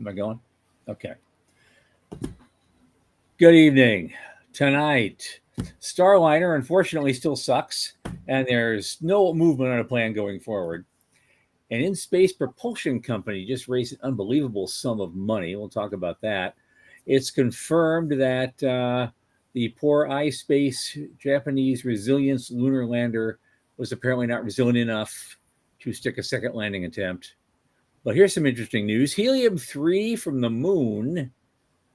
Am I going? Okay. Good evening. Tonight, Starliner unfortunately still sucks, and there's no movement on a plan going forward. An in-space propulsion company just raised an unbelievable sum of money. We'll talk about that. It's confirmed that the poor ispace Japanese resilience lunar lander was apparently not resilient enough to stick a second landing attempt. But here's some interesting news. Helium-3 from the moon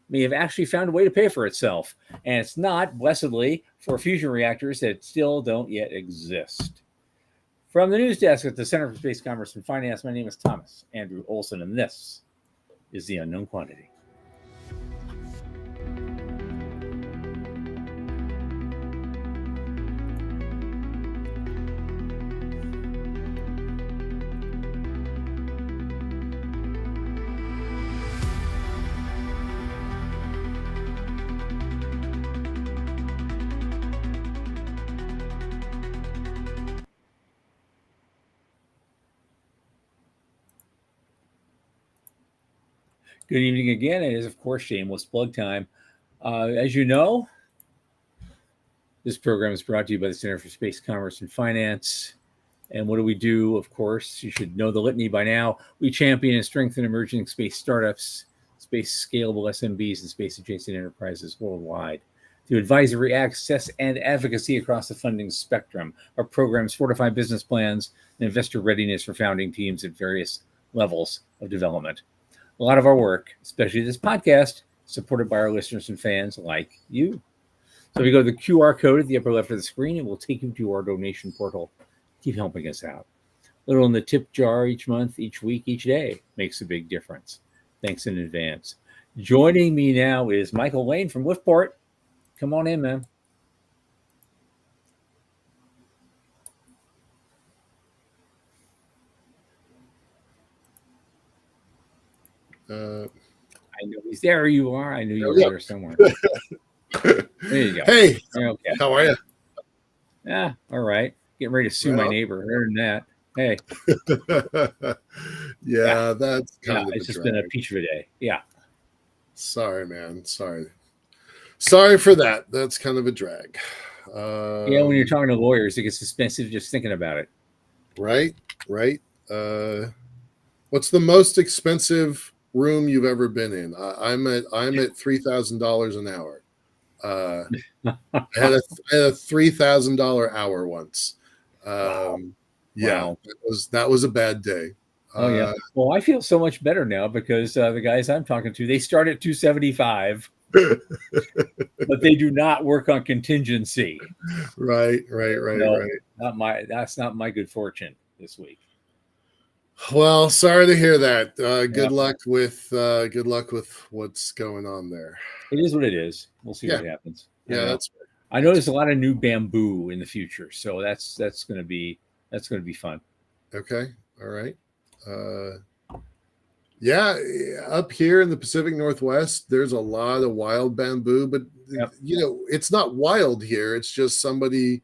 may have actually found a way to pay for itself. And it's not, blessedly, for fusion reactors that still don't yet exist. From the news desk at the Center for Space Commerce and Finance, my name is Thomas Andrew Olson, and this is The Unknown Quantity. Good evening again. It is, of course, shameless plug time. As you know, this program is brought to you by the Center for Space Commerce and Finance. And what do we do? Of course, you should know the litany by now. We champion and strengthen emerging space startups, space scalable SMBs, and space adjacent enterprises worldwide. Through advisory, access, and advocacy across the funding spectrum, our programs fortify business plans and investor readiness for founding teams at various levels of development. A lot of our work, especially this podcast, supported by our listeners and fans like you. So if you go to the QR code at the upper left of the screen, it will take you to our donation portal. Keep helping us out. A little in the tip jar each month, each week, each day makes a big difference. Thanks in advance. Joining me now is Michael Lane from Liftport. Come on in, man. I know he's there. You are. I knew you were there somewhere. There you go. Hey, okay. How are you? Yeah, all right. Getting ready to sue my neighbor. Heard that. Hey. yeah, that's kind of it's just been a peach of a day. Yeah. Sorry, man. Sorry for that. That's kind of a drag. Yeah, when you're talking to lawyers, it gets expensive just thinking about it. Right. What's the most expensive room you've ever been in? I'm at $3,000 an hour. I had a $3,000 hour once. Wow. Yeah, that was a bad day. Oh yeah. Well, I feel so much better now because the guys I'm talking to, they start at $275, but they do not work on contingency. Right. That's not my good fortune this week. Well, sorry to hear that. Good luck with what's going on there. It is what it is. We'll see what happens. I know there's a lot of new bamboo in the future, so that's going to be fun. Okay. All right. Up here in the Pacific Northwest, there's a lot of wild bamboo, but it's not wild here. It's just somebody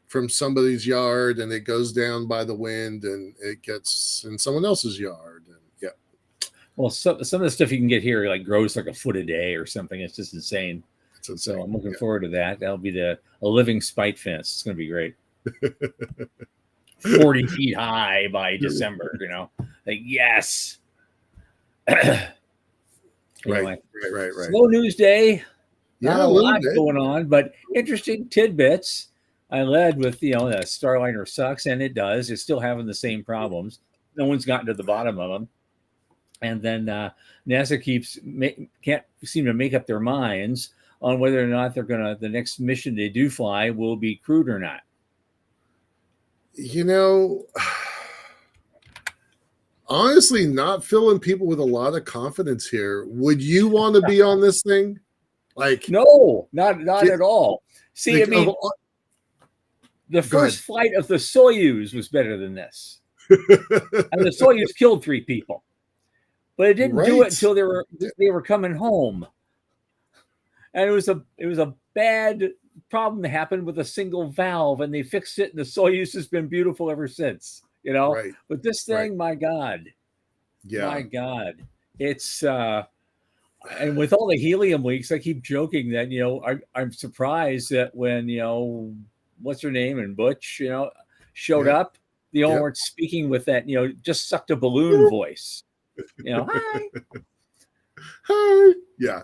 from somebody's yard, and it goes down by the wind, and it gets in someone else's yard. And well, some of the stuff you can get here like grows like a foot a day or something. It's just insane. So I'm looking forward to that. That'll be a living spite fence. It's going to be great. 40 feet high by December, like yes. Right. Slow news day. Not a lot going on, but interesting tidbits. I led with, the Starliner sucks, and it does. It's still having the same problems. No one's gotten to the bottom of them. And then NASA can't seem to make up their minds on whether or not the next mission they do fly will be crewed or not. Honestly, not filling people with a lot of confidence here. Would you want to be on this thing? No, not at all. See, the first flight of the Soyuz was better than this. And the Soyuz killed 3 people. But it didn't do it until they were coming home. And it was a bad problem that happened with a single valve, and they fixed it, and the Soyuz has been beautiful ever since. But this thing, my God. Yeah. My God. it's and with all the helium leaks, I keep joking that I'm surprised that when what's her name and Butch showed Yep. up, they all Yep. weren't speaking with that just sucked a balloon voice. Hi. Hi. Yeah.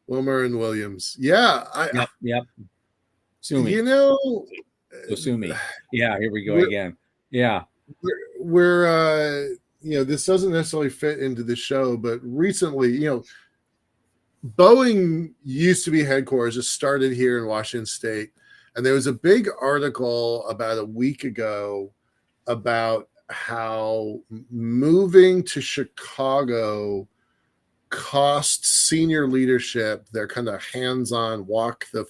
Wilmer and Williams. Yeah. Yep. Sue me. You know, So sue me. Yeah, here we go we're again. Yeah. this doesn't necessarily fit into the show, but recently, Boeing used to be headquarters. It started here in Washington State, and there was a big article about a week ago about how moving to Chicago costs senior leadership their kind of hands-on walk the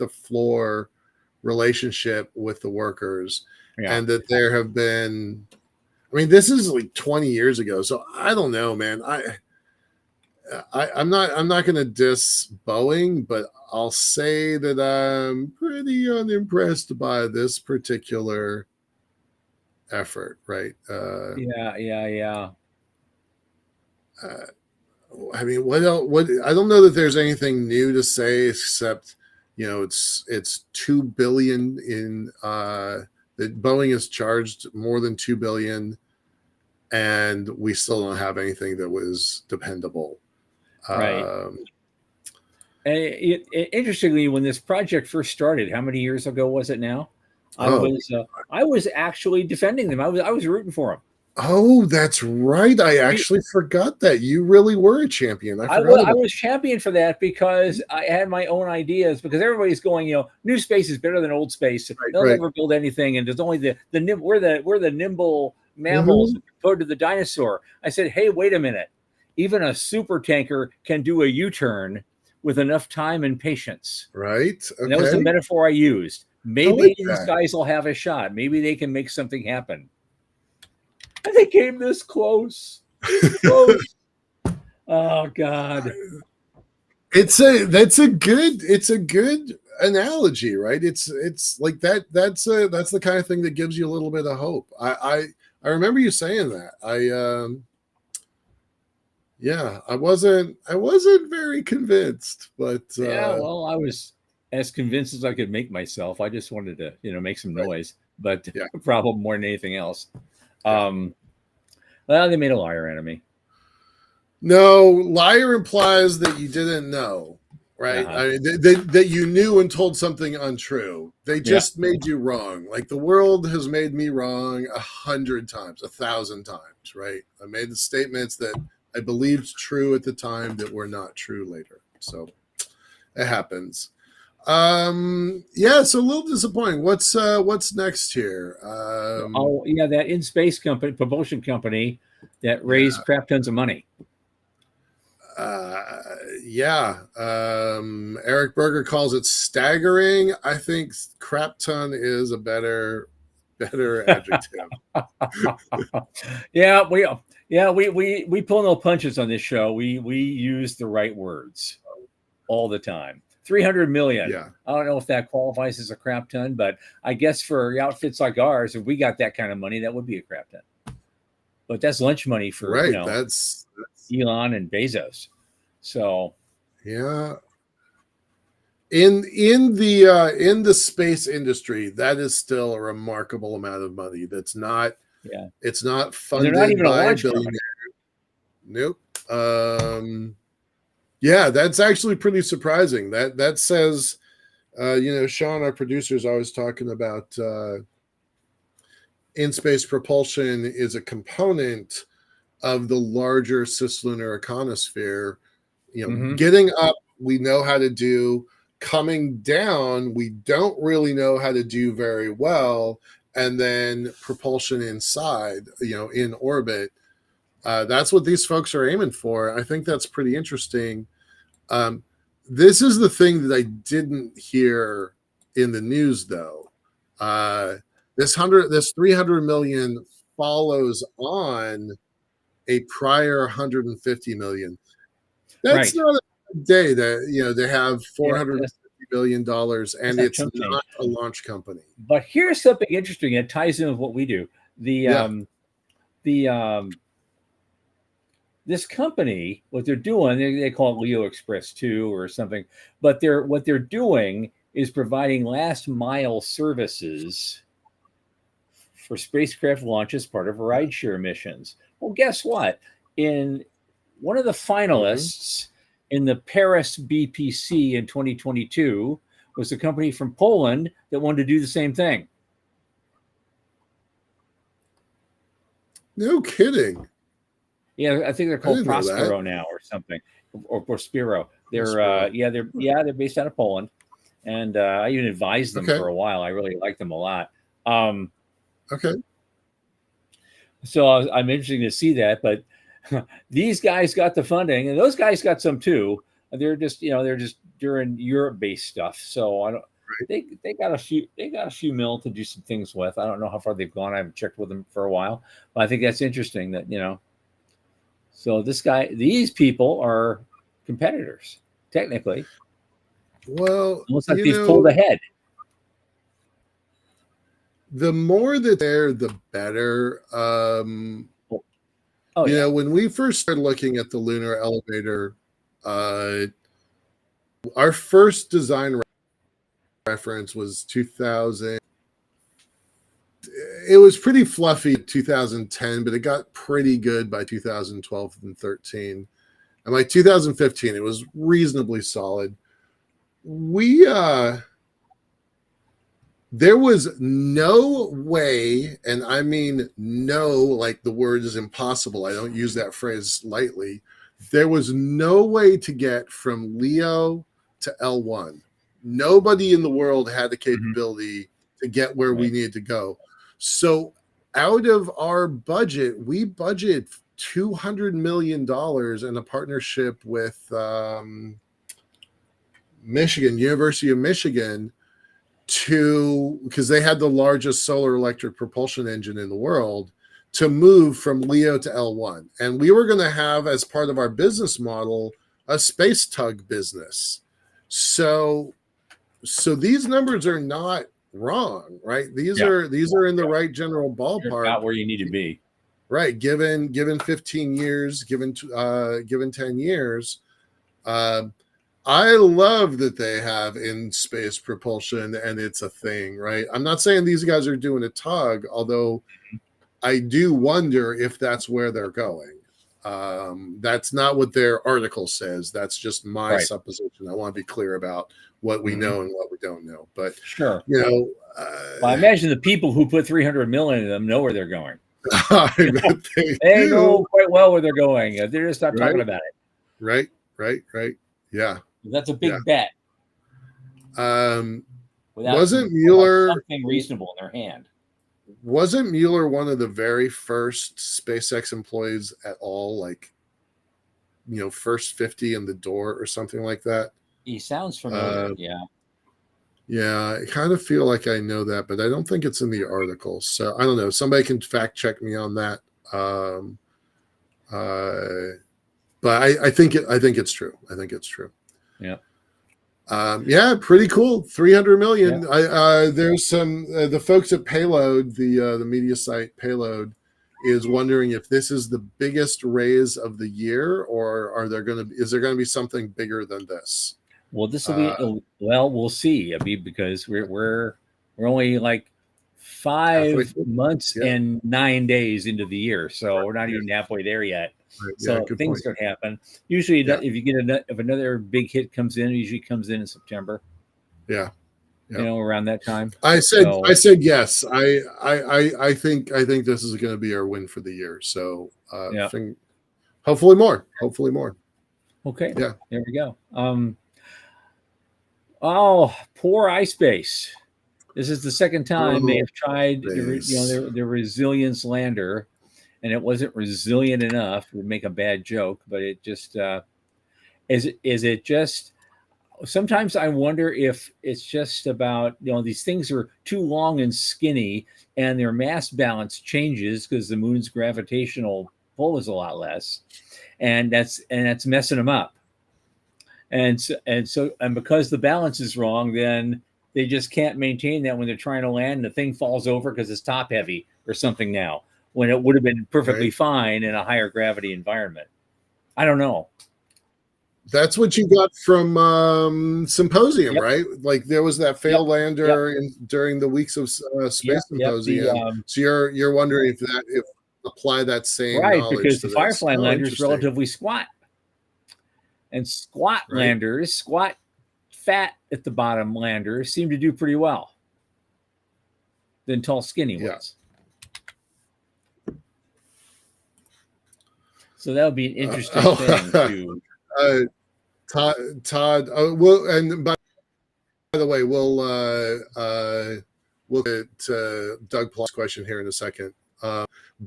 floor relationship with the workers, Yeah. and that there have been, I mean, this is like 20 years ago, so I don't know, man. I'm not going to diss Boeing, but I'll say that I'm pretty unimpressed by this particular effort, right? Yeah. I mean, what else? What, I don't know that there's anything new to say except, it's 2 billion in that Boeing has charged more than 2 billion, and we still don't have anything that was dependable. Right. And interestingly, when this project first started, how many years ago was it now? I was actually defending them. I was rooting for them. Oh, that's right. I actually forgot that. You really were a champion. I was champion for that because I had my own ideas, because everybody's going, new space is better than old space. They'll never build anything. And there's only we're the nimble mammals compared to the dinosaur. I said, hey, wait a minute. Even a super tanker can do a U-turn with enough time and patience. Right. Okay. And that was the metaphor I used. Maybe these guys will have a shot. Maybe they can make something happen. And they came this close. Close. Oh God. It's a good analogy, right? It's like that. That's the kind of thing that gives you a little bit of hope. I remember you saying that. I wasn't very convinced, but well, I was as convinced as I could make myself. I just wanted to, make some noise, but probably more than anything else. Well, they made a liar out of me. No, liar implies that you didn't know, right? I mean, that you knew and told something untrue. They just made you wrong. Like, the world has made me wrong 100 times, 1,000 times, right? I made the statements that I believed true at the time that were not true later. So it happens. So a little disappointing. What's next here? That in space company, propulsion company, that raised crap tons of money. Eric Berger calls it staggering. I think crap ton is a better adjective. We pull no punches on this show. We use the right words all the time. 300 million. Yeah. I don't know if that qualifies as a crap ton, but I guess for outfits like ours, if we got that kind of money, that would be a crap ton. But that's lunch money for that's Elon and Bezos. So in the space industry, that is still a remarkable amount of money. That's not it's not funded not even by billionaires. Nope. That's actually pretty surprising. That says Sean, our producer, is always talking about in-space propulsion is a component of the larger cislunar econosphere. Getting up, we know how to do. Coming down, we don't really know how to do very well. And then propulsion inside, in orbit. That's what these folks are aiming for. I think that's pretty interesting. This is the thing that I didn't hear in the news, though. This 300 million follows on a prior 150 million. That's not a day that they have 450 million dollars, and it's not a launch company. But here's something interesting. It ties in with what we do. this company, what they're doing, they call it Leo Express 2 or something, but what they're doing is providing last mile services for spacecraft launch as part of rideshare missions. Well, guess what? In one of the finalists in the Paris BPC in 2022 was a company from Poland that wanted to do the same thing. No kidding. Yeah, I think they're called Prospero now or something, or Prospero. They're they're based out of Poland, and I even advised them for a while. I really like them a lot. Okay. So I'm interested to see that, but these guys got the funding, and those guys got some too. They're just doing Europe-based stuff. So I don't. Right. They got a few mil to do some things with. I don't know how far they've gone. I haven't checked with them for a while, but I think that's interesting that So these people are competitors technically. Well, looks like they've pulled ahead. The more that they're, the better. When we first started looking at the lunar elevator, our first design reference was 2000. It was pretty fluffy in 2010, but it got pretty good by 2012 and 13. And by 2015, it was reasonably solid. There was no way, and I mean no, like the word is impossible. I don't use that phrase lightly. There was no way to get from Leo to L1. Nobody in the world had the capability to get where we needed to go. So out of our budget, we budgeted $200 million in a partnership with University of Michigan, because they had the largest solar electric propulsion engine in the world, to move from Leo to L1. And we were going to have, as part of our business model, a space tug business. So these numbers are not wrong, right? These are in the right general ballpark. You're about where you need to be. Right. Given 15 years, given 10 years, I love that they have in-space propulsion and it's a thing, right? I'm not saying these guys are doing a tug, although I do wonder if that's where they're going. That's not what their article says. That's just my supposition. I want to be clear about what we know and what we don't know. But sure, well, I imagine the people who put 300 million in them know where they're going. They know quite well where they're going. They're just not talking about it. Right. Yeah. That's a big bet. Wasn't Mueller something reasonable in their hand? Wasn't Mueller one of the very first SpaceX employees at all? Like, first 50 in the door or something like that. He sounds familiar. Yeah, I kind of feel like I know that, but I don't think it's in the article. So I don't know. Somebody can fact check me on that. But I think it's true. I think it's true. Yeah. Pretty cool. 300 million. Yeah. There's some the folks at Payload, the media site Payload, is wondering if this is the biggest raise of the year, or is there going to be something bigger than this? Well, this will be we'll see. I mean, because we're only like 5 months and 9 days into the year, so we're not even halfway there yet. Right. So things could happen. Usually, if you get if another big hit comes in, it usually comes in September. Yeah. Around that time. I said yes. I think this is going to be our win for the year. So hopefully more. Okay. Yeah. There we go. Oh, poor ispace. This is the second time they have tried their resilience lander, and it wasn't resilient enough. It would make a bad joke, but it just is it just. Sometimes I wonder if it's just about, these things are too long and skinny and their mass balance changes because the moon's gravitational pull is a lot less, and that's messing them up. And because the balance is wrong, then they just can't maintain that when they're trying to land, and the thing falls over because it's top heavy or something now, when it would have been perfectly fine in a higher gravity environment. I don't know. That's what you got from Symposium, Yep. right? Like there was that failed Yep. lander during the weeks of Space Yep. Symposium. So you're wondering if apply that same Right, knowledge because to the this. Firefly Oh, lander is interesting. relatively squat, and squat Right. landers, squat, fat at the bottom landers seem to do pretty well than tall, skinny ones. So that would be an interesting thing to. Todd. Well, and by the way, we'll get Doug Plot's question here in a second.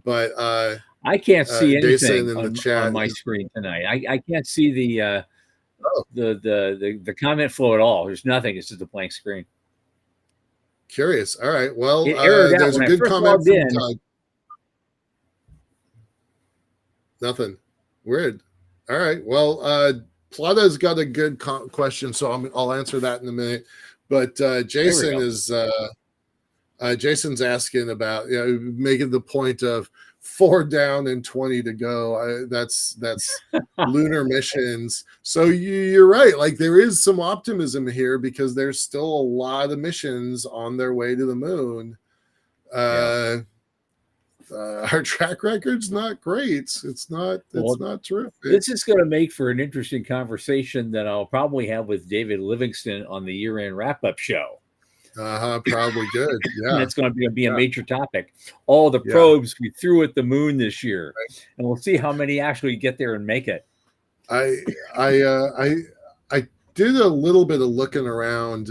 But I can't see Jason anything in the on chat my screen tonight. I can't see the oh, the comment flow at all. There's nothing. It's just a blank screen. Curious. All right. Well, It errored out there's when a I good first comment logged from in. Doug. Nothing. Weird. All right. Well, Plata's got a good question, so I'll answer that in a minute. But Jason is Jason's asking about making the point of 4 down and 20 to go. That's lunar missions. So you're right. Like there is some optimism here because there's still a lot of missions on their way to the moon. Our track record's not great. It's not terrific. This is going to make for an interesting conversation that I'll probably have with David Livingston on the year-end wrap-up show. Probably good. Yeah. It's going to be a major topic. All the probes we threw at the moon this year, and we'll see how many actually get there and make it. I did a little bit of looking around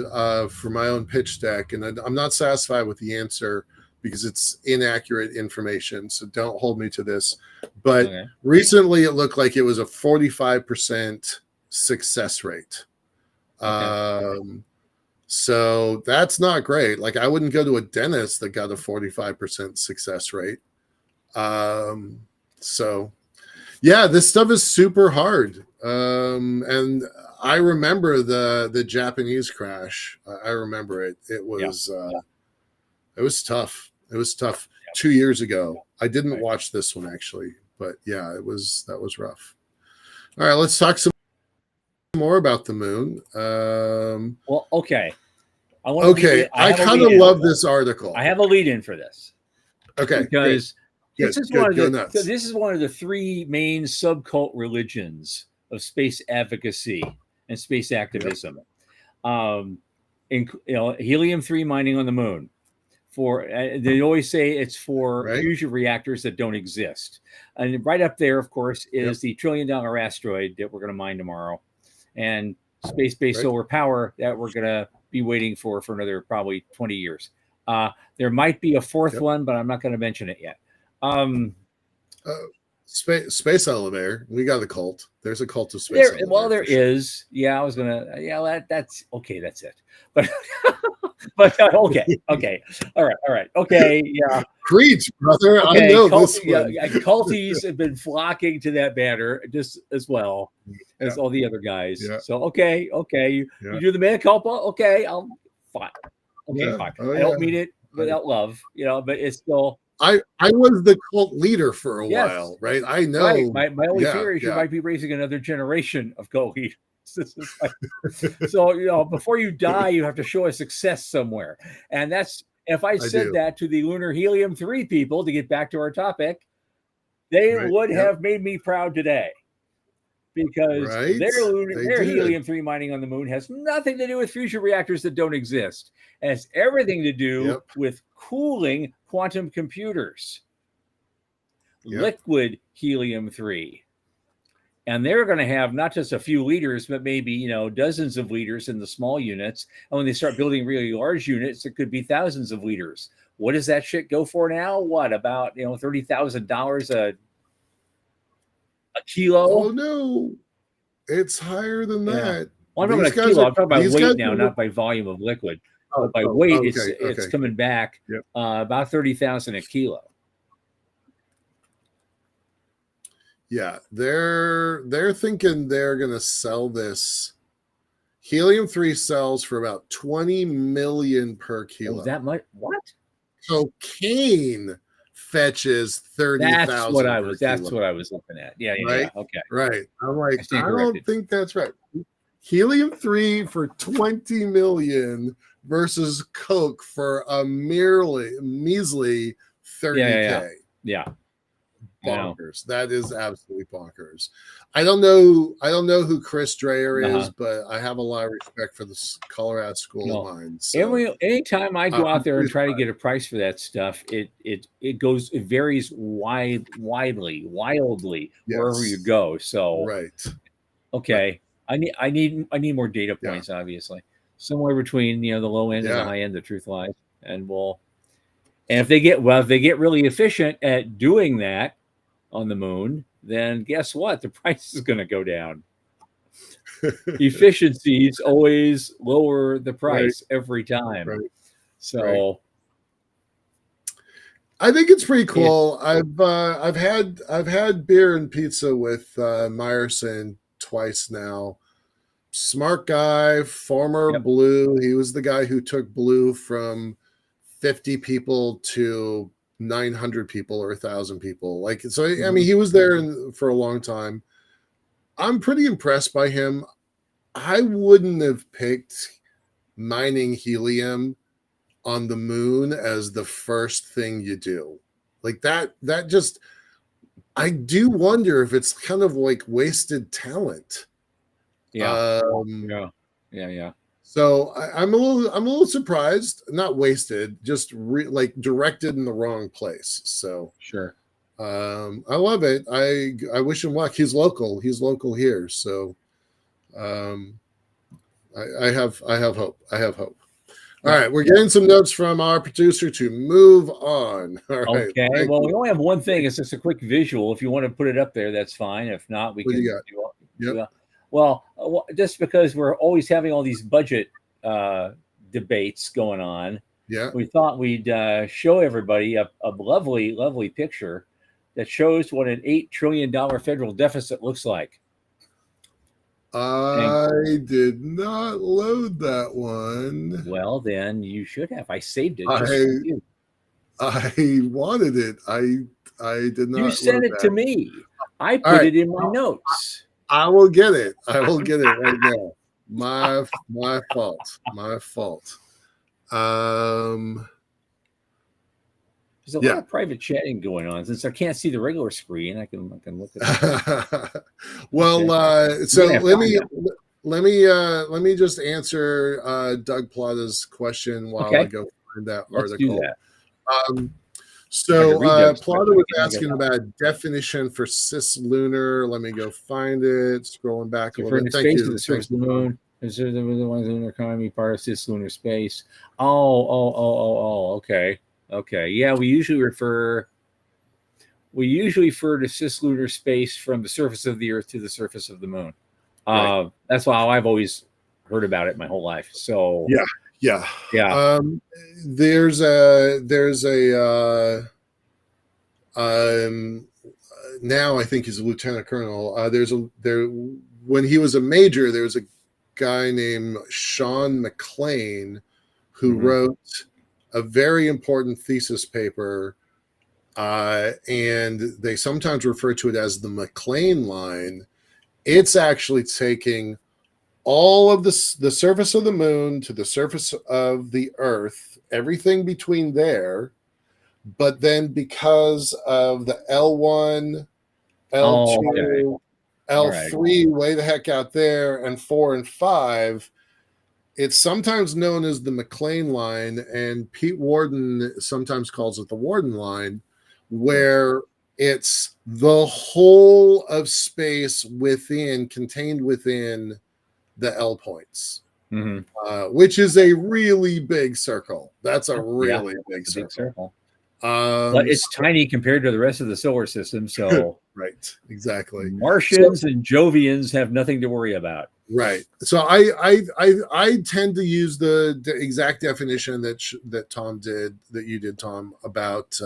for my own pitch deck, and I'm not satisfied with the answer because it's inaccurate information. So don't hold me to this. But recently, it looked like it was a 45% success rate. So that's not great. Like I wouldn't go to a dentist that got a 45% success rate. So yeah, this stuff is super hard. And I remember the Japanese crash. I remember it. It was tough. It was tough 2 years ago. I didn't watch this one actually, but yeah, that was rough. All right, let's talk some more about the moon. Well, okay. I kind of love this article. I have a lead in for this. Okay, because this is one of the 3 main subcult religions of space advocacy and space activism. Helium-3 mining on the moon. They always say it's for fusion reactors that don't exist. And right up there, of course, is the $1 trillion asteroid that we're going to mine tomorrow, and space-based solar power that we're going to be waiting for another probably 20 years. There might be a 4th one, but I'm not going to mention it yet. Space elevator. We got a cult. There's a cult of space elevator. Well, there is. Yeah, I was gonna. Yeah, that's okay. That's it. But but okay. All right. Okay. Yeah. Preach, brother. Okay. I know this one. Culties have been flocking to that banner just as well as all the other guys. Yeah. So okay. You do the mea culpa. Okay, I'll fine. Okay, fine. I don't mean it without love, but it's still. I was the cult leader for a while, right? I know. Right. My only fear is you might be raising another generation of cult leaders. So, before you die, you have to show a success somewhere. And that's, if I said that to the lunar helium-3 people, to get back to our topic, they would have made me proud today. Because their helium-3 mining on the moon has nothing to do with fusion reactors that don't exist. It has everything to do with cooling quantum computers. Liquid helium-3. And they're going to have not just a few liters, but maybe, dozens of liters in the small units. And when they start building really large units, it could be thousands of liters. What does that shit go for now? What, about, $30,000 a kilo? Oh no, it's higher than that. Well, I'm not about a kilo. I'm talking about weight now, not by volume of liquid. But by weight, it's coming back about 30,000 a kilo. Yeah, they're thinking they're going to sell this helium-3 cells for about 20 million per kilo. That much? What? Cocaine fetches 30,000 per That's kilo. what I was looking at. Yeah, yeah, Right? yeah. Okay. Right. I'm I like, stand I don't corrected. think that's right. Helium-3 for 20 million versus Coke for a measly Yeah, yeah, yeah. 30K. Yeah. I know. Bonkers. That is absolutely bonkers. I don't know who Chris Dreyer is, Uh-huh. but I have a lot of respect for this Colorado School of No. Mines. So Anytime I go I'm out there and pretty try to get a price for that stuff, it varies wildly wherever you yes. go. So Right. Right. okay, I need more data Yeah. points, obviously. Somewhere between the low end and the Yeah. high end, the truth lies, and if they get really efficient at doing that on the moon, then guess what? The price is going to go down. Efficiencies always lower the Right. price every time. Right. Right. So I think it's pretty it's cool. I've had beer and pizza with Meyerson twice now. Smart guy, former yep. Blue. He was the guy who took Blue from 50 people to 900 people or 1,000 people. Like, so I mean, he was there for a long time. I'm pretty impressed by him. I wouldn't have picked mining helium on the moon as the first thing you do. Like that just, I do wonder if it's kind of like wasted talent. Yeah. Yeah. Yeah. Yeah. So I'm a little surprised, not wasted, just like directed in the wrong place. So Sure. I love it. I wish him luck. He's local here. So um, I have hope. I have hope. All right, we're getting some notes from our producer to move on. All right. Okay. Well, we only have one thing. It's just a quick visual. If you want to put it up there, that's fine. If not, we What do can you got? do. Yep. Well, just because we're always having all these budget debates going on, Yeah. we thought we'd show everybody a lovely, lovely picture that shows what an $8 trillion federal deficit looks like. I did not load that one. Well, then you should have. I saved it just I for you. I wanted it. I did not. You sent it to me. I put it in my notes. I will get it. I will get it right now. My fault. My fault. There's a lot of private chatting going on. Since I can't see the regular screen, I can look at it. Well, okay. So let me just answer Doug Plata's question while I go find that article. Let's do that. So Plata was asking about a definition for cislunar. Let me go find it. Scrolling back a little bit. Thank you. The surface of the moon. Consider the lunar economy part of cislunar space. Oh. Okay. Yeah, we usually refer to cislunar space from the surface of the Earth to the surface of the moon. Right. That's how I've always heard about it my whole life. So yeah. There's a now I think he's a lieutenant colonel. When he was a major, there was a guy named Sean McLean who wrote a very important thesis paper, and they sometimes refer to it as the McLean line. It's actually taking all of the surface of the moon to the surface of the Earth, everything between there, but then because of the L1, L2, L3 way the heck out there, and 4 and 5, it's sometimes known as the McLean line, and Pete Worden sometimes calls it the Worden line, where it's the whole of space contained within the L points, which is a really big circle. That's a really big circle. But it's tiny compared to the rest of the solar system. So right, exactly. Martians and Jovians have nothing to worry about. Right. So I tend to use the exact definition that Tom did, that you did, Tom, about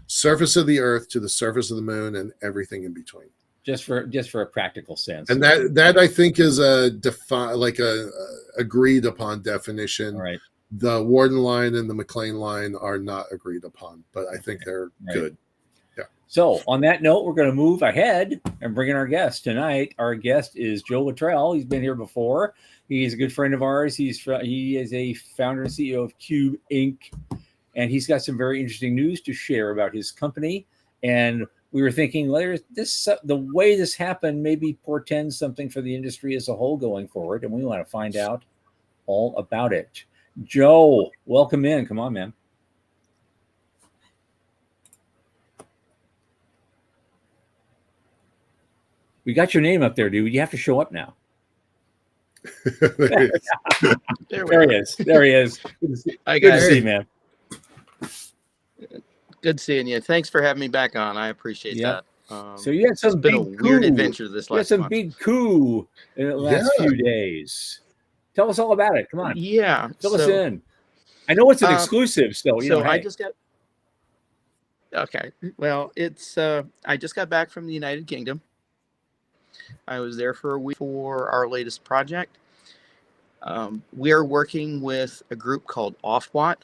surface of the Earth to the surface of the moon and everything in between. Just for a practical sense. And that I think is a agreed upon definition. Right. The Warden line and the McLean line are not agreed upon, but I think they're good. Yeah. So on that note, we're going to move ahead and bring in our guest tonight. Our guest is Joe Latrell. He's been here before. He's a good friend of ours. He is a founder and CEO of Cube Inc. And he's got some very interesting news to share about his company. And we were thinking the way this happened maybe portends something for the industry as a whole going forward. And we want to find out all about it. Joe, welcome in. Come on, man. We got your name up there, dude. You have to show up now. There he is. There he is. Good to see you, man. Good seeing you. Thanks for having me back on. I appreciate that. So you had some been a weird adventure this last some month. big coup in the last few days. Tell us all about it. Come on. Yeah. Fill us in. I know it's an exclusive, so I just got. Okay. Well, it's I just got back from the United Kingdom. I was there for a week for our latest project. We are working with a group called Ofwat,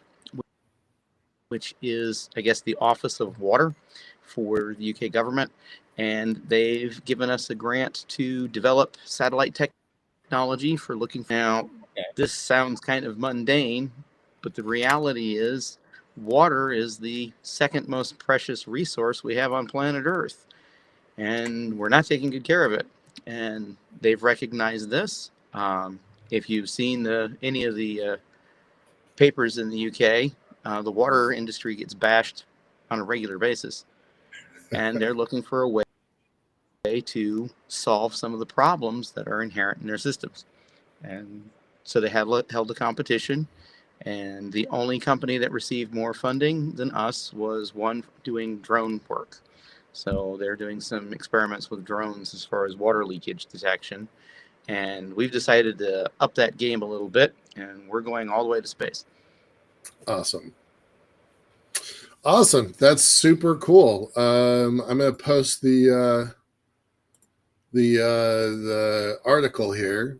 which is, I guess, the Office of Water for the UK government. And they've given us a grant to develop satellite technology for looking. Now, this sounds kind of mundane, but the reality is water is the second most precious resource we have on planet Earth. And we're not taking good care of it. And they've recognized this. If you've seen any of the papers in the UK, the water industry gets bashed on a regular basis. And they're looking for a way to solve some of the problems that are inherent in their systems. And so they held a competition. And the only company that received more funding than us was one doing drone work. So they're doing some experiments with drones as far as water leakage detection. And we've decided to up that game a little bit, and we're going all the way to space. Awesome. That's super cool. I'm going to post the article here.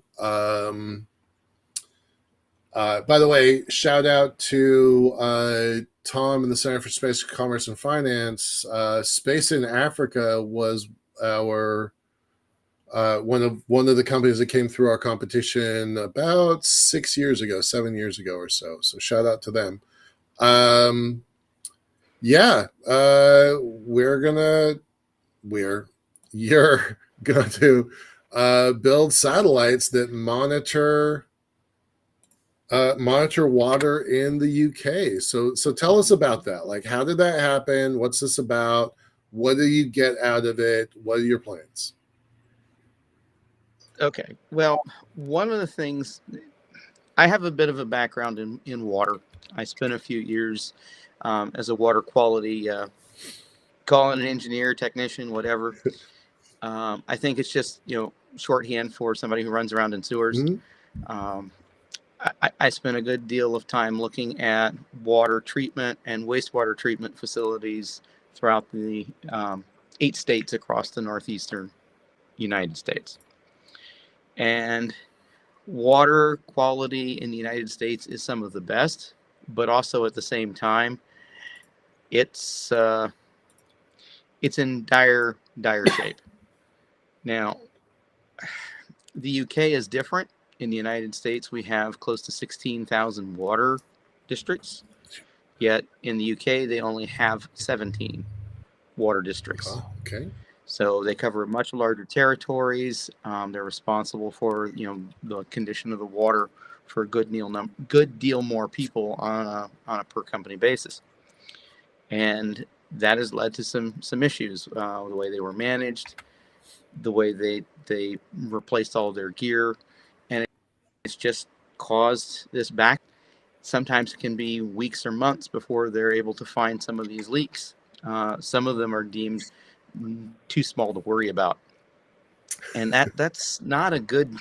By the way, shout out to Tom and the Center for Space Commerce and Finance. Space in Africa was our one of the companies that came through our competition about 7 years ago or so. So shout out to them. You're going to build satellites that monitor water in the UK. So tell us about that. Like, how did that happen? What's this about? What do you get out of it? What are your plans? Okay. Well, one of the things, I have a bit of a background in water. I spent a few years as a water quality, call it an engineer, technician, whatever. I think it's just, shorthand for somebody who runs around in sewers. Mm-hmm. I spent a good deal of time looking at water treatment and wastewater treatment facilities throughout the 8 states across the northeastern United States. And water quality in the United States is some of the best, but also at the same time, it's in dire shape. Now, the UK is different. In the United States, we have close to 16,000 water districts. Yet in the UK, they only have 17 water districts. Oh, okay. So they cover much larger territories. They're responsible for, the condition of the water for a good deal more people on a per company basis. And that has led to some issues, the way they were managed, the way they replaced all their gear. It's just caused this back. Sometimes it can be weeks or months before they're able to find some of these leaks. Some of them are deemed too small to worry about, and that's not a good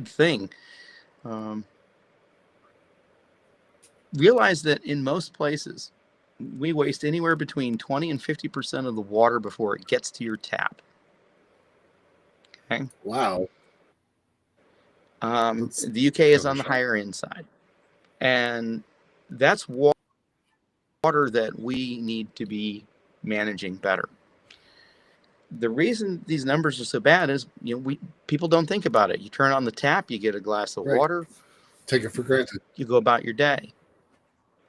thing. Realize that in most places, we waste anywhere between 20 and 50% of the water before it gets to your tap. Okay. Wow. The UK is on the higher end side. And that's water that we need to be managing better. The reason these numbers are so bad is, people don't think about it. You turn on the tap, you get a glass of Right. water, Take it for granted. you go about your day.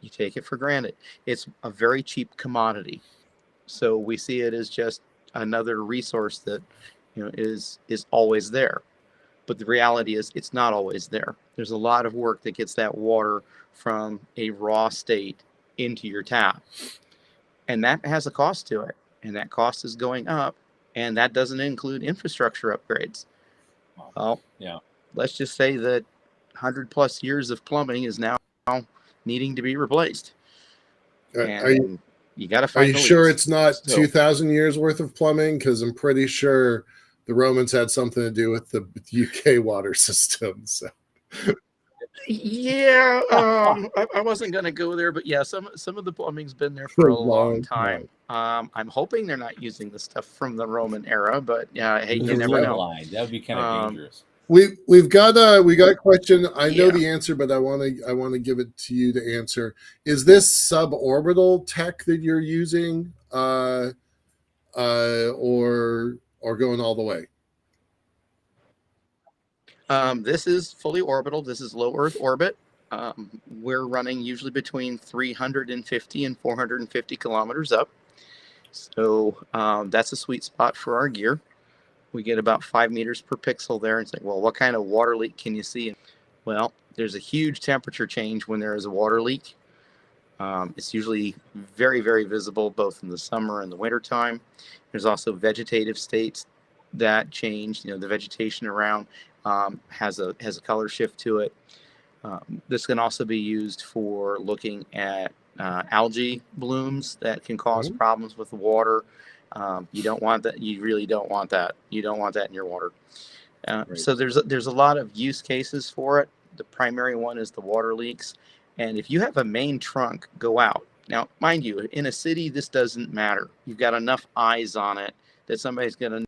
You take it for granted. It's a very cheap commodity. So we see it as just another resource that, is always there. But the reality is it's not always there. There's a lot of work that gets that water from a raw state into your tap. And that has a cost to it. And that cost is going up. And that doesn't include infrastructure upgrades. Well, Yeah. let's just say that 100 plus years of plumbing is now needing to be replaced. And you got to find Are you sure leaks. it's not 2,000 years worth of plumbing? Because I'm pretty sure the Romans had something to do with the UK water system. So. Yeah, I wasn't going to go there, but yeah, some of the plumbing's been there for a long time. I'm hoping they're not using the stuff from the Roman era, but yeah, hey, you never know. Line. That would be kind of dangerous. We got a question. I know the answer, but I want to give it to you to answer. Is this suborbital tech that you're using, or going all the way? This is fully orbital. This is low Earth orbit. We're running usually between 350 and 450 kilometers up. So that's a sweet spot for our gear. We get about 5 meters per pixel there, and say, well, what kind of water leak can you see? Well, there's a huge temperature change when there is a water leak. It's usually very, very visible both in the summer and the winter time. There's also vegetative states that change. The vegetation around has a color shift to it. This can also be used for looking at algae blooms that can cause problems with the water. You don't want that. You really don't want that. You don't want that in your water. Right. So there's a lot of use cases for it. The primary one is the water leaks. And if you have a main trunk go out, now, mind you, in a city, this doesn't matter. You've got enough eyes on it that somebody's going to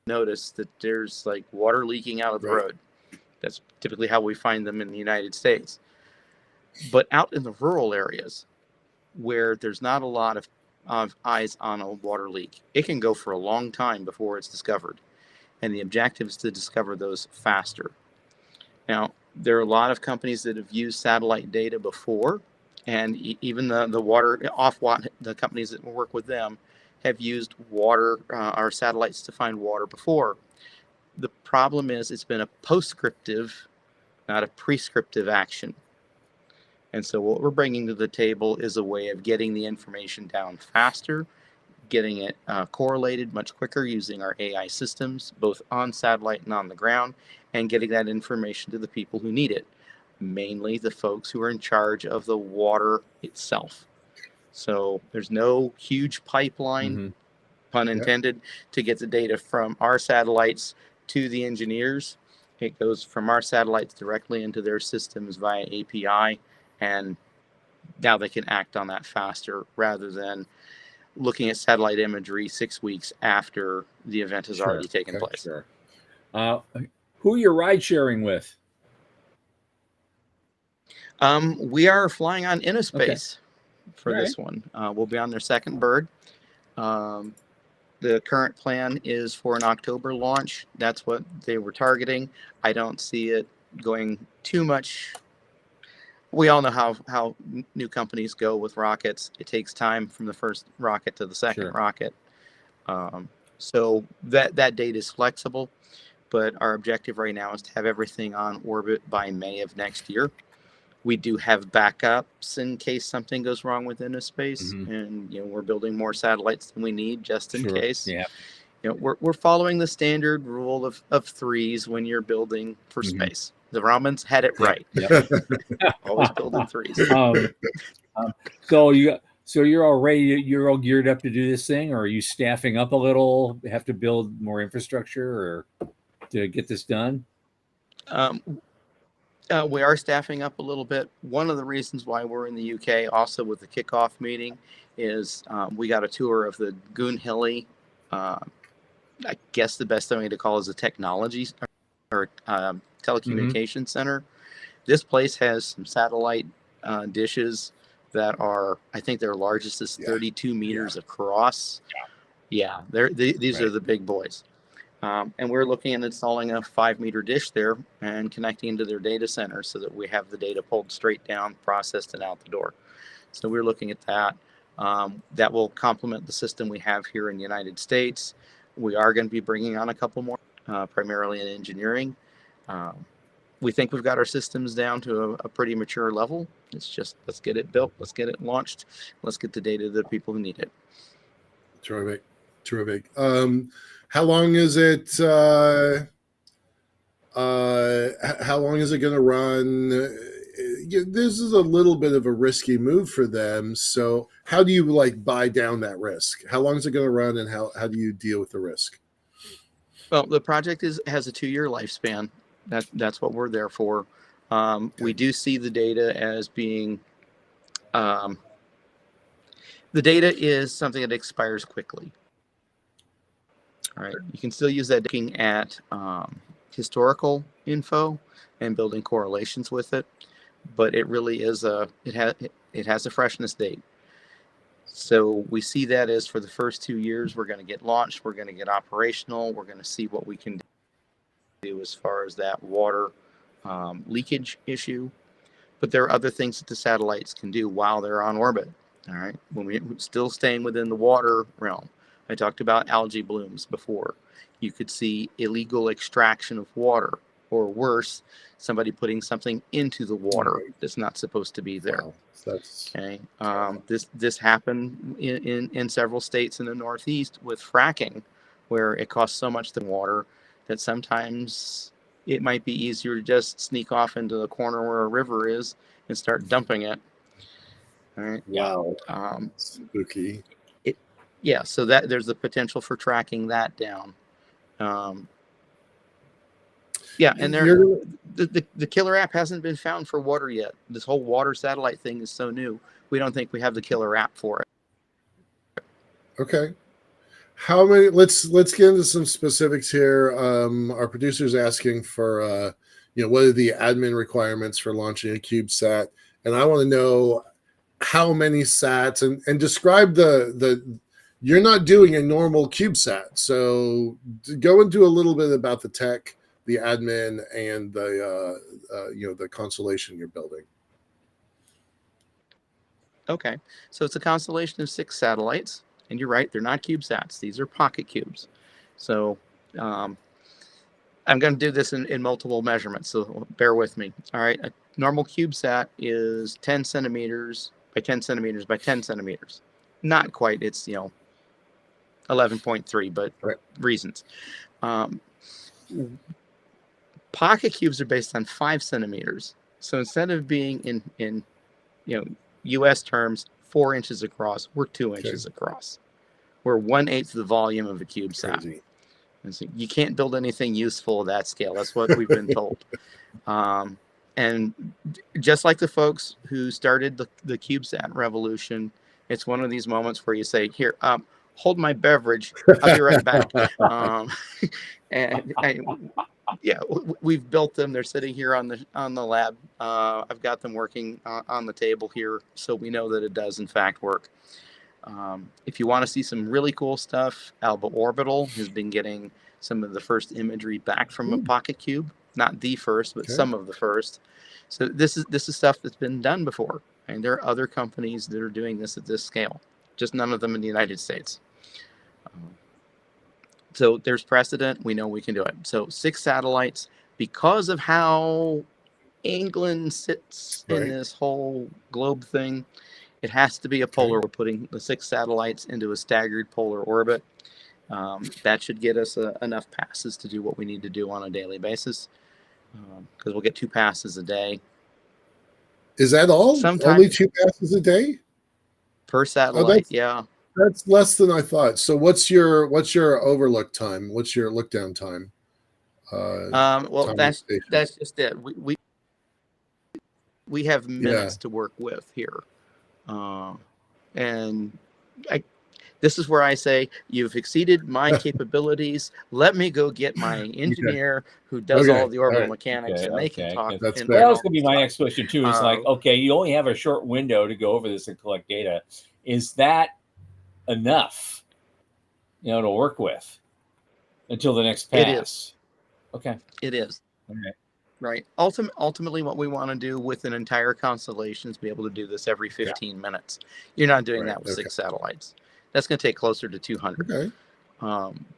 notice that there's like water leaking out of the road. That's typically how we find them in the United States. But out in the rural areas where there's not a lot of eyes on a water leak, it can go for a long time before it's discovered. And the objective is to discover those faster. Now, there are a lot of companies that have used satellite data before, and even the companies that work with them have used water or satellites to find water before. The problem is it's been a postscriptive, not a prescriptive action. And so what we're bringing to the table is a way of getting the information down faster, getting it correlated much quicker using our AI systems, both on satellite and on the ground, and getting that information to the people who need it, mainly the folks who are in charge of the water itself. So there's no huge pipeline, pun intended, to get the data from our satellites to the engineers. It goes from our satellites directly into their systems via API, and now they can act on that faster rather than looking at satellite imagery 6 weeks after the event has already taken place. Sure. Who are you ride sharing with? We are flying on InnoSpace for this one. We'll be on their second bird. The current plan is for an October launch. That's what they were targeting. I don't see it going too much. We all know how new companies go with rockets. It takes time from the first rocket to the second rocket. So that date is flexible, but our objective right now is to have everything on orbit by May of next year. We do have backups in case something goes wrong with InnoSpace, and we're building more satellites than we need just in case. Yeah. We're following the standard rule of threes when you're building for space. The Romans had it right. Always building threes. So you're all ready. You're all geared up to do this thing, or are you staffing up a little? Have to build more infrastructure, or to get this done? We are staffing up a little bit. One of the reasons why we're in the UK, also with the kickoff meeting, is we got a tour of the Goonhilly. I guess the best thing to call is a technology or telecommunications center. This place has some satellite dishes that are, I think their largest is 32 meters across. Yeah, these are the big boys. And we're looking at installing a 5-meter dish there and connecting into their data center so that we have the data pulled straight down, processed, and out the door. So we're looking at that. That will complement the system we have here in the United States. We are going to be bringing on a couple more, primarily in engineering. We think we've got our systems down to a pretty mature level. It's just, let's get it built, let's get it launched, let's get the data to the people who need it. Terrific. How long is it? How long is it going to run? This is a little bit of a risky move for them. So how do you buy down that risk? How long is it going to run, and how do you deal with the risk? Well, the project has a 2-year lifespan. That's what we're there for. We do see the data as being, the data is something that expires quickly. All right, you can still use that looking at historical info and building correlations with it, but it really is it has a freshness date. So we see that as for the first 2 years, we're going to get launched, we're going to get operational, we're going to see what we can do as far as that water leakage issue. But there are other things that the satellites can do while they're on orbit. All right, when we're still staying within the water realm. I talked about algae blooms before. You could see illegal extraction of water, or worse, somebody putting something into the water that's not supposed to be there. Wow. Okay. This happened in several states in the Northeast with fracking, where it costs so much the water that sometimes it might be easier to just sneak off into the corner where a river is and start dumping it. All right. Wow. Spooky. Yeah, so that there's the potential for tracking that down. Yeah, and the killer app hasn't been found for water yet. This whole water satellite thing is so new. We don't think we have the killer app for it. Okay. How many? Let's get into some specifics here. Our producer's asking for what are the admin requirements for launching a CubeSat, and I want to know how many sats and describe the. You're not doing a normal CubeSat, so go into a little bit about the tech, the admin, and the constellation you're building. Okay, so it's a constellation of 6 satellites, and you're right, they're not CubeSats. These are pocket cubes. So I'm going to do this in multiple measurements, so bear with me. All right, a normal CubeSat is 10 centimeters by 10 centimeters by 10 centimeters. Not quite. It's 11.3, but reasons. Pocket cubes are based on 5 centimeters. So instead of being in U.S. terms 4 inches across, we're 2 inches across. We're 1/8 the volume of a CubeSat. And so you can't build anything useful at that scale. That's what we've been told. And just like the folks who started the CubeSat revolution, it's one of these moments where you say, "Here, hold my beverage. I'll be right back." We've built them. They're sitting here on the lab. I've got them working on the table here, so we know that it does in fact work. If you want to see some really cool stuff, Alba Orbital has been getting some of the first imagery back from a pocket cube. Not the first, but some of the first. So this is stuff that's been done before, and there are other companies that are doing this at this scale. Just none of them in the United States. So there's precedent. We know we can do it. So 6 satellites, because of how England sits in this whole globe thing, it has to be a polar. We're putting the 6 satellites into a staggered polar orbit. That should get us enough passes to do what we need to do on a daily basis, because we'll get 2 passes a day. Is that all? Sometimes only 2 passes a day per satellite. That's less than I thought. So what's your overlook time? What's your look down time? Well, that's just it. We have minutes to work with here, and This is where I say, you've exceeded my capabilities. Let me go get my engineer who does all of the orbital mechanics, and they can talk. That's and fair. Well, all that's going to be this my stuff. next question too. Is like, okay, you only have a short window to go over this and collect data. Is that enough, to work with until the next pass? It is. Okay. It is. Okay. Right. Ultimately, what we want to do with an entire constellation is be able to do this every 15 minutes. You're not doing that with 6 satellites. That's going to take closer to 200. Okay.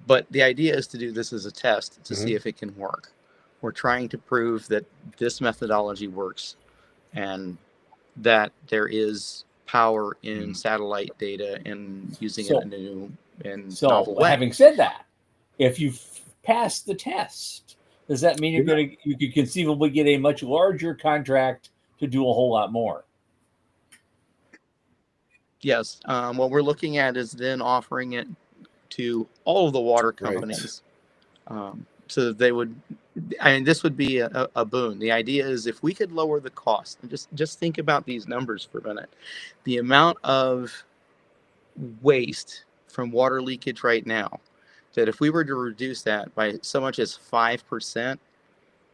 But the idea is to do this as a test to see if it can work. We're trying to prove that this methodology works and that there is power in satellite data and using it in a new and novel way. Having said that, if you pass the test, does that mean you could conceivably get a much larger contract to do a whole lot more? Yes. What we're looking at is then offering it to all of the water companies. So that they would, and this would be a boon. The idea is if we could lower the cost, and just think about these numbers for a minute, the amount of waste from water leakage right now, that if we were to reduce that by so much as 5%,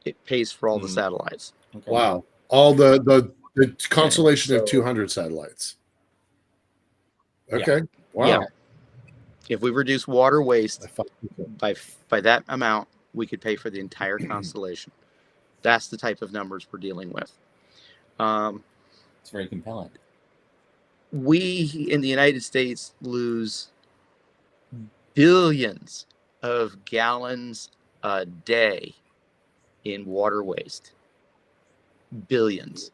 it pays for all the satellites. Okay. Wow. All the constellation of 200 satellites. Okay. Yeah. Wow. Yeah. If we reduce water waste by that amount, we could pay for the entire constellation. That's the type of numbers we're dealing with. It's very compelling. We in the United States lose billions of gallons a day in water waste. Billions.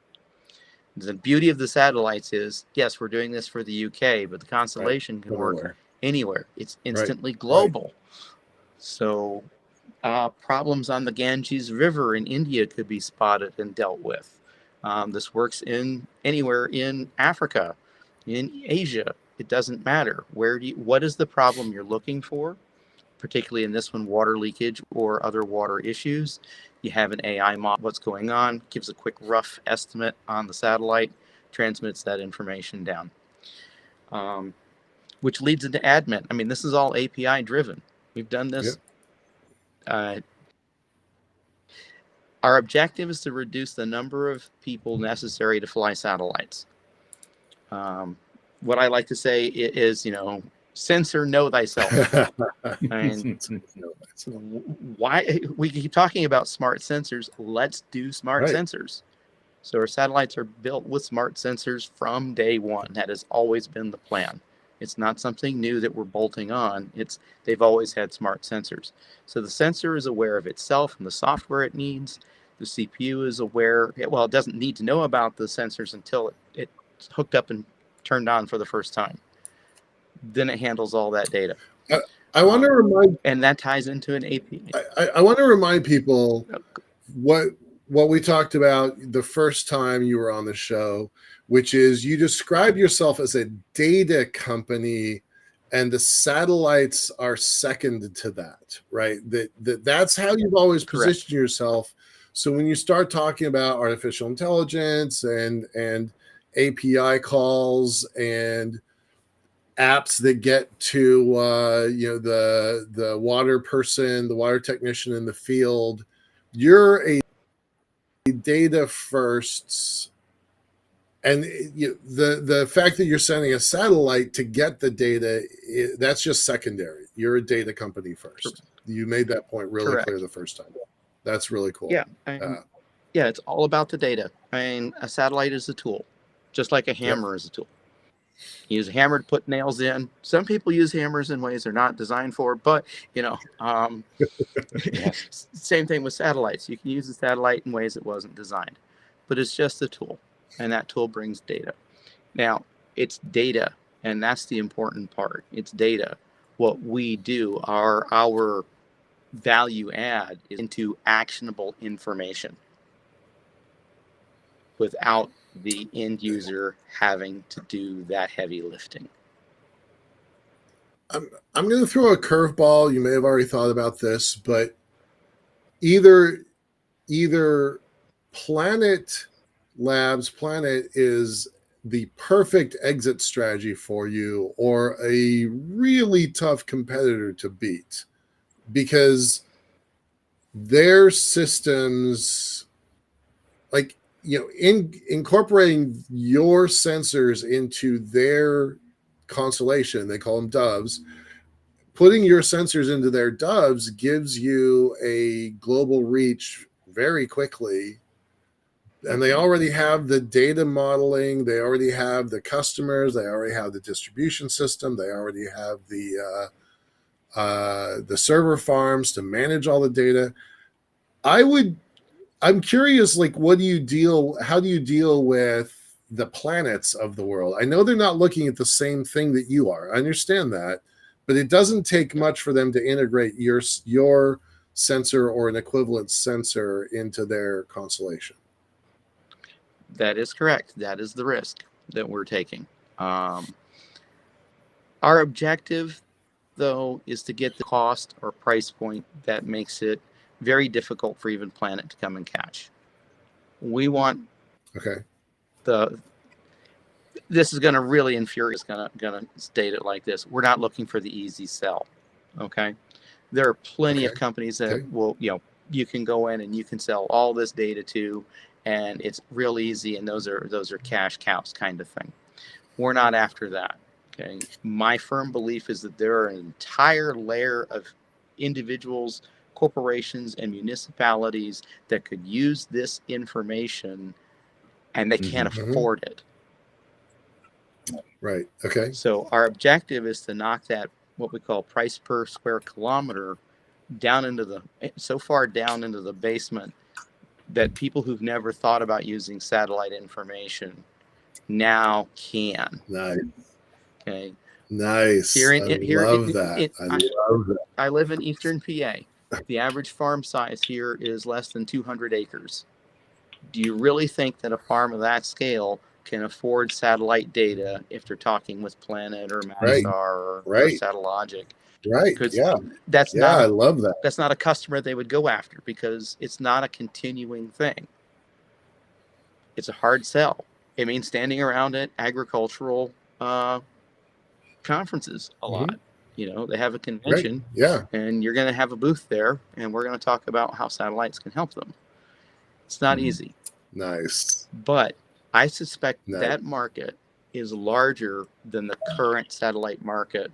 The beauty of the satellites is, yes, we're doing this for the UK, but the constellation can work anywhere. It's instantly global. So problems on the Ganges River in India could be spotted and dealt with. This works in anywhere in Africa, in Asia. It doesn't matter. What is the problem you're looking for? Particularly in this one, water leakage or other water issues. You have an AI model, what's going on, gives a quick rough estimate on the satellite, transmits that information down. Which leads into admin. I mean, this is all API driven. We've done this. Our objective is to reduce the number of people necessary to fly satellites. What I like to say is, censor know thyself. And why we keep talking about smart sensors? Let's do smart sensors. So our satellites are built with smart sensors from day one. That has always been the plan. It's not something new that we're bolting on. They've always had smart sensors. So the sensor is aware of itself and the software it needs. The CPU is aware. Well, it doesn't need to know about the sensors until it's hooked up and turned on for the first time. Then it handles all that data. I want to remind, and that ties into an API. I want to remind people what we talked about the first time you were on the show, which is you describe yourself as a data company, and the satellites are second to that, right? That's how you've always positioned yourself. So when you start talking about artificial intelligence and API calls and apps that get to the water person, the water technician in the field, you're a data first, and the fact that you're sending a satellite to get the data, that's just secondary. You're a data company first. You made that point really clear the first time. That's really cool. Yeah, it's all about the data. I mean, a satellite is a tool, just like a hammer is a tool. You use a hammer to put nails in. Some people use hammers in ways they're not designed for, but same thing with satellites. You can use a satellite in ways it wasn't designed, but it's just a tool, and that tool brings data. Now, it's data, and that's the important part. It's data. What we do, our value add is into actionable information without the end user having to do that heavy lifting. I'm going to throw a curveball. You may have already thought about this, but either Planet is the perfect exit strategy for you or a really tough competitor to beat, because their systems, like, incorporating your sensors into their constellation, they call them doves, putting your sensors into their doves gives you a global reach very quickly. And they already have the data modeling, they already have the customers, they already have the distribution system, they already have the server farms to manage all the data. I'm curious, like, how do you deal with the planets of the world? I know they're not looking at the same thing that you are. I understand that, but it doesn't take much for them to integrate your sensor or an equivalent sensor into their constellation. That is correct. That is the risk that we're taking. Our objective, though, is to get the cost or price point that makes it very difficult for even Planet to come and catch. We want this is going to really infuriate. Going to state it like this: we're not looking for the easy sell. Okay, there are plenty of companies that will, you can go in and you can sell all this data to, and it's real easy, and those are cash cows kind of thing. We're not after that. Okay, my firm belief is that there are an entire layer of individuals, corporations, and municipalities that could use this information, and they can't afford it. Right. Okay. So our objective is to knock that, what we call price per square kilometer, so far down into the basement that people who've never thought about using satellite information now can. Nice. Okay. Nice. I love that. I live in Eastern PA. The average farm size here is less than 200 acres. Do you really think that a farm of that scale can afford satellite data if they're talking with Planet or Maxar or Satellogic? Right. Yeah. I love that. That's not a customer they would go after because it's not a continuing thing. It's a hard sell. It means standing around at agricultural conferences a lot. They have a convention, and you're going to have a booth there, and we're going to talk about how satellites can help them. It's not easy. Nice. But I suspect that market is larger than the current satellite market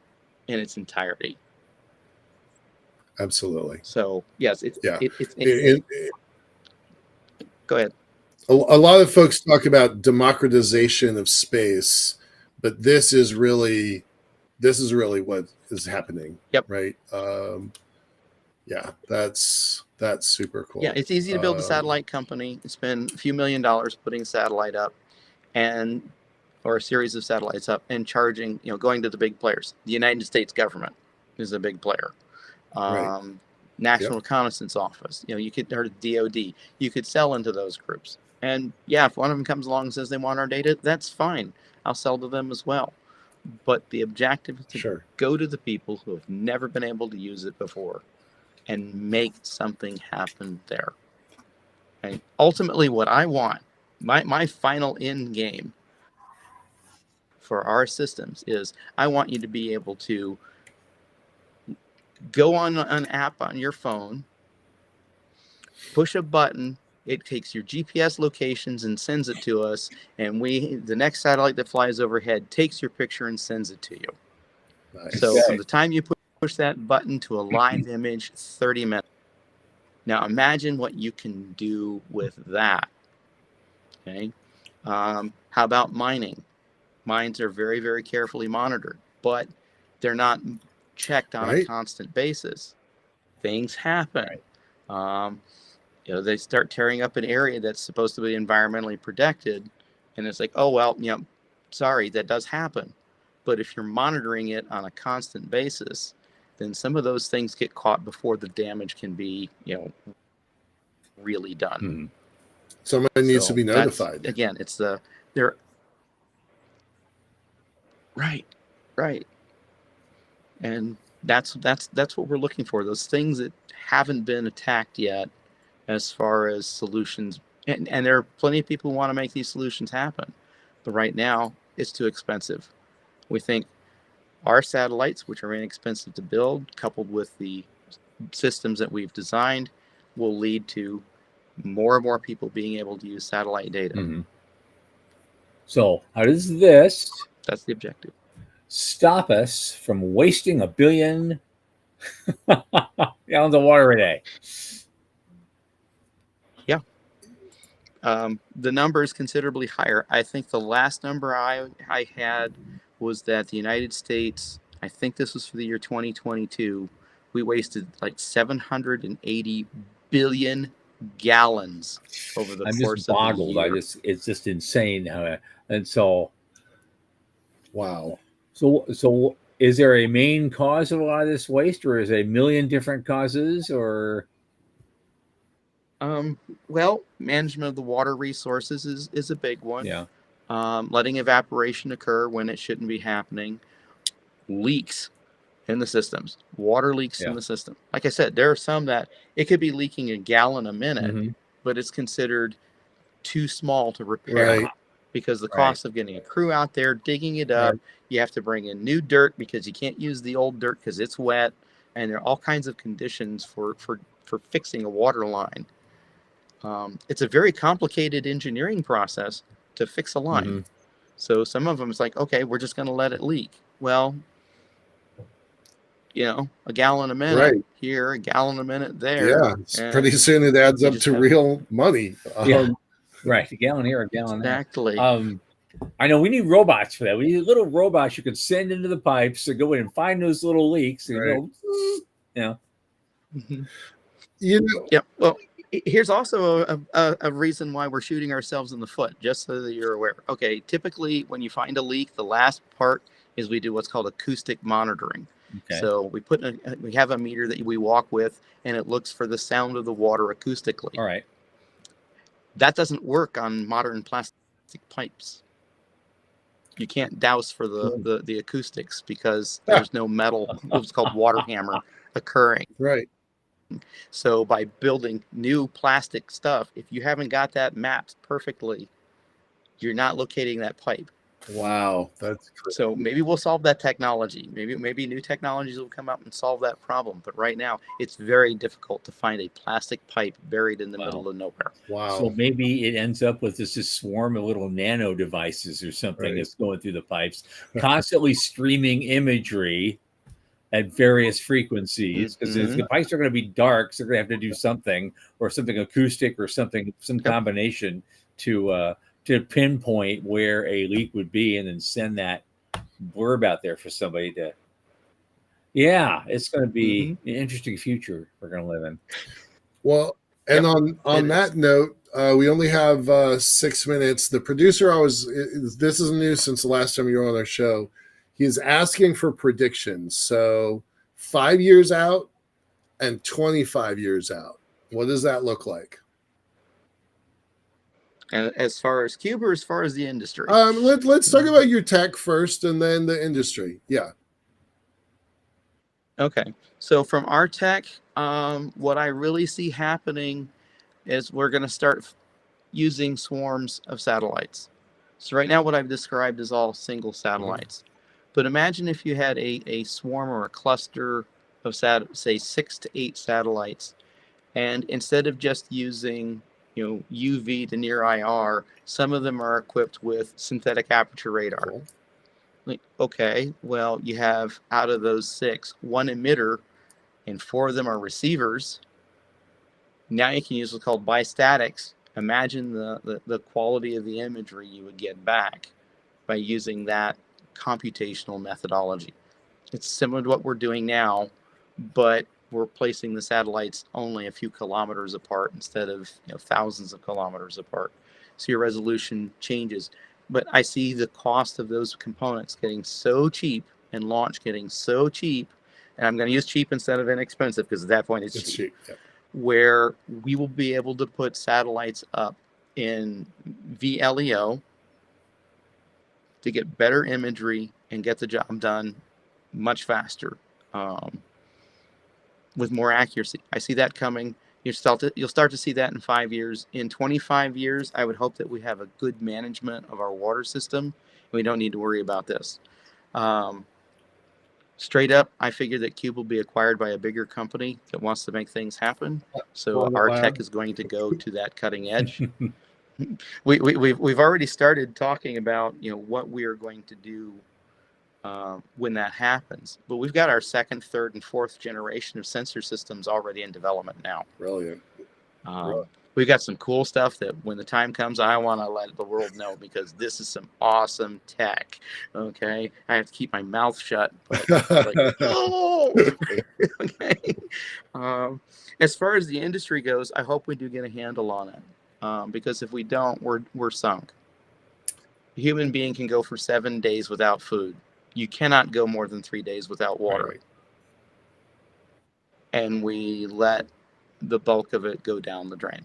in its entirety. Absolutely. So yes, go ahead. A lot of folks talk about democratization of space, but this is really what is happening. Yep. Right. That's super cool. Yeah, it's easy to build a satellite company, spend a few $1 million putting a satellite up, or a series of satellites up, and charging, going to the big players. The United States government is a big player. National Reconnaissance Office, you could, or DOD, you could sell into those groups. And if one of them comes along and says they want our data, that's fine. I'll sell to them as well. But the objective is to go to the people who have never been able to use it before and make something happen there. Okay? Ultimately, what I want, my final end game for our systems is I want you to be able to go on an app on your phone, push a button, it takes your GPS locations and sends it to us, and the next satellite that flies overhead takes your picture and sends it to you. Nice. So from the time you push that button to a live image, 30 minutes. Now imagine what you can do with that. Okay. How about mining? Mines are very, very carefully monitored, but they're not checked on a constant basis. Things happen. They start tearing up an area that's supposed to be environmentally protected, and it's like, oh well, sorry, that does happen. But if you're monitoring it on a constant basis, then some of those things get caught before the damage can be, really done. Someone needs to be notified. Again, it's right. And that's what we're looking for. Those things that haven't been attacked yet, as far as solutions. And there are plenty of people who want to make these solutions happen. But right now, it's too expensive. We think our satellites, which are inexpensive to build, coupled with the systems that we've designed, will lead to more and more people being able to use satellite data. Mm-hmm. So how does this That's the objective. stop us from wasting 1 billion gallons of water a day? Yeah. The number is considerably higher. I think the last number I had was that the United States, I think this was for the year 2022, we wasted like 780 billion gallons over the I'm course just of the boggled. year. It's just insane how, and so Wow. So is there a main cause of a lot of this waste, or is it a million different causes, or? Well, management of the water resources is a big one. Yeah. Letting evaporation occur when it shouldn't be happening. Leaks in the systems, water leaks in the system. Like I said, there are some that it could be leaking a gallon a minute, Mm-hmm. but it's considered too small to repair Right. because the Right. cost of getting a crew out there, digging it up, Right. you have to bring in new dirt because you can't use the old dirt because it's wet, and there are all kinds of conditions for fixing a water line. It's a very complicated engineering process to fix a line. Mm-hmm. So some of them is like, okay, we're just going to let it leak. Well, you know, a gallon a minute Right. here, a gallon a minute there. Yeah. Pretty soon it adds you up just to have- real money. Yeah. Right. A gallon here, a gallon Exactly. there. I know we need robots for that. We need little robots you can send into the pipes to go in and find those little leaks. And Right. Mhm. You know, Yep. Well, here's also a reason why we're shooting ourselves in the foot, just so that you're aware. Okay, typically when you find a leak, the last part is we do what's called acoustic monitoring. Okay. So we have a meter that we walk with, and it looks for the sound of the water acoustically. All right. That doesn't work on modern plastic pipes. You can't douse for the acoustics because there's no metal, what's called water hammer, occurring. right. So by building new plastic stuff, if you haven't got that mapped perfectly, you're not locating that pipe. Wow. That's crazy. So maybe we'll solve that technology. Maybe new technologies will come out and solve that problem. But right now, it's very difficult to find a plastic pipe buried in the middle of nowhere. Wow. So maybe it ends up with this swarm of little nano devices or something Right. that's going through the pipes, constantly streaming imagery at various frequencies, because Mhm. the pipes are going to be dark, so they're going to have to do something, or something acoustic, or something, some combination to pinpoint where a leak would be, and then send that blurb out there for somebody to. Yeah, it's going to be an interesting future we're going to live in. Well, and Yep, on it that is. note, we only have 6 minutes. The producer this is new since the last time you were on our show. He's asking for predictions. So 5 years out and 25 years out. What does that look like? And as far as Cube or as far as the industry? Let's talk about your tech first and then the industry. Yeah. Okay. So from our tech, what I really see happening is we're going to start using swarms of satellites. So right now what I've described is all single satellites. But imagine if you had a swarm or a cluster of say 6 to 8 satellites, and instead of just using UV to near IR, some of them are equipped with synthetic aperture radar. Cool. Like, okay, well, you have out of those 6, 1 emitter and 4 of them are receivers. Now you can use what's called bistatics. Imagine the quality of the imagery you would get back by using that computational methodology. It's similar to what we're doing now, but we're placing the satellites only a few kilometers apart instead of thousands of kilometers apart. So your resolution changes. But I see the cost of those components getting so cheap and launch getting so cheap, and I'm going to use cheap instead of inexpensive because at that point it's cheap. Yep. Where we will be able to put satellites up in VLEO to get better imagery and get the job done much faster with more accuracy. I see that coming. You'll start to see that in 5 years. In 25 years, I would hope that we have a good management of our water system. We don't need to worry about this. Straight up, I figure that Cube will be acquired by a bigger company that wants to make things happen. So our tech is going to go to that cutting edge. We've already started talking about what we are going to do when that happens. But we've got our second, third, and fourth generation of sensor systems already in development now. Brilliant. We've got some cool stuff that when the time comes, I want to let the world know, because this is some awesome tech. Okay, I have to keep my mouth shut. But okay. As far as the industry goes, I hope we do get a handle on it, because if we don't, we're sunk. A human being can go for 7 days without food. You cannot go more than 3 days without water. Right. And we let the bulk of it go down the drain,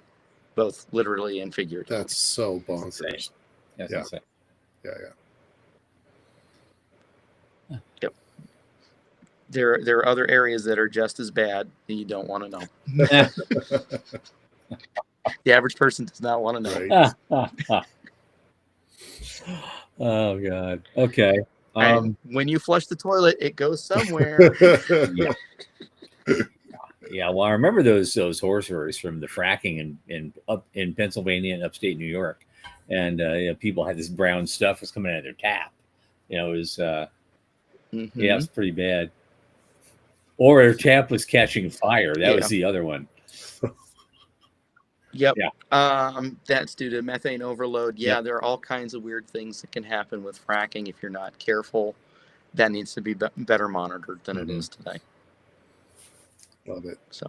both literally and figuratively. That's so bonkers. That's Yeah. insane. Yeah. Yep. There are other areas that are just as bad, and you don't want to know. The average person does not want to know. Right. Oh God. Okay. And when you flush the toilet, it goes somewhere. Yeah. Yeah. Well, I remember those horror stories from the fracking in Pennsylvania and upstate New York, and people had this brown stuff was coming out of their tap. It was yeah, it's pretty bad. Or their tap was catching fire. That was the other one. Yep. Yeah. That's due to methane overload. Yeah, there are all kinds of weird things that can happen with fracking if you're not careful. That needs to be better monitored than it is today. Love it. So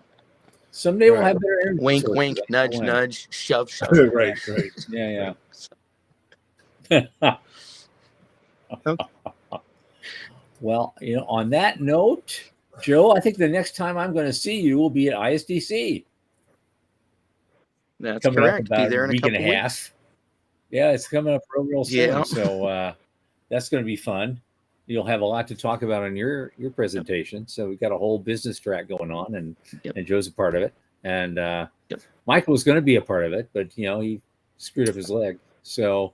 someday we'll have better energy wink, sources. wink, nudge, nudge, shove, shove. Right. Yeah. Okay. Well, on that note, Joe, I think the next time I'm going to see you will be at ISDC. That's coming correct. Up about Be there in a week and a half. Yeah, it's coming up real soon. Yeah. So that's going to be fun. You'll have a lot to talk about on your presentation. So we've got a whole business track going on, and Joe's a part of it. And Michael was going to be a part of it, but he screwed up his leg. So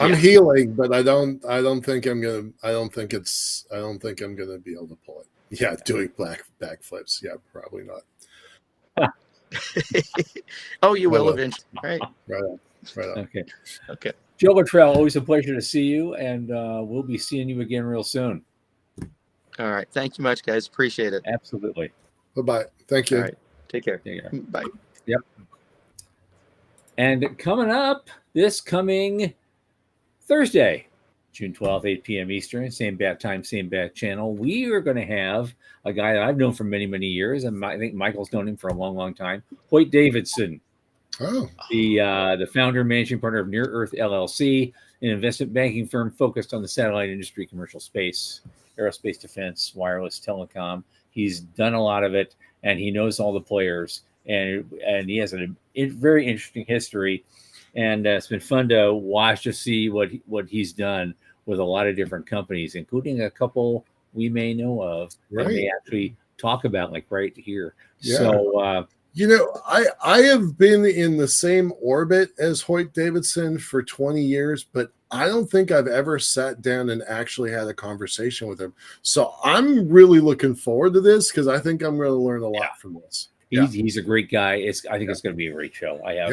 I'm healing, but I don't think I'm gonna be able to pull it. Yeah, doing backflips. Yeah, probably not. Oh, you will eventually. Right. Right on. Okay. Joe Latrell, always a pleasure to see you, and we'll be seeing you again real soon. All right. Thank you much, guys. Appreciate it. Absolutely. Bye-bye. Thank you. All right. Take care. Bye. Yep. And coming up this coming Thursday, June 12th, 8 p.m. Eastern, same bat time, same bat channel, we are going to have a guy that I've known for many, many years, and I think Michael's known him for a long, long time, Hoyt Davidson. The founder and managing partner of Near Earth LLC, an investment banking firm focused on the satellite industry, commercial space, aerospace defense, wireless, telecom. He's done a lot of it, and he knows all the players, and he has a very interesting history. And it's been fun to watch to see what he's done with a lot of different companies, including a couple we may know of that may actually talk about, like right here. Yeah. So, I have been in the same orbit as Hoyt Davidson for 20 years, but I don't think I've ever sat down and actually had a conversation with him. So I'm really looking forward to this, because I think I'm going to learn a lot from this. He's a great guy. I think it's going to be a great show. I have,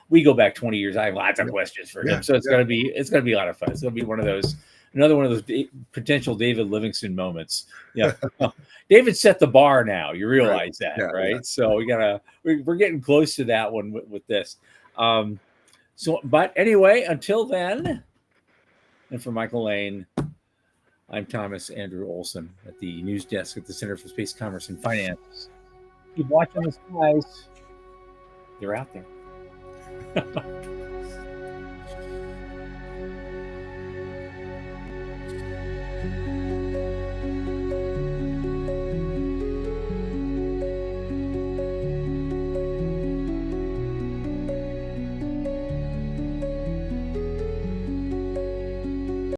we go back 20 years. I have lots of questions for him. So it's going to be a lot of fun. It's going to be another one of those potential David Livingston moments. Yeah. David set the bar now. You realize that, right? Yeah. So we're getting close to that one with this. But anyway, until then, and for Michael Lane, I'm Thomas Andrew Olson at the news desk at the Center for Space Commerce and Finance. Keep watching the skies. They're out there.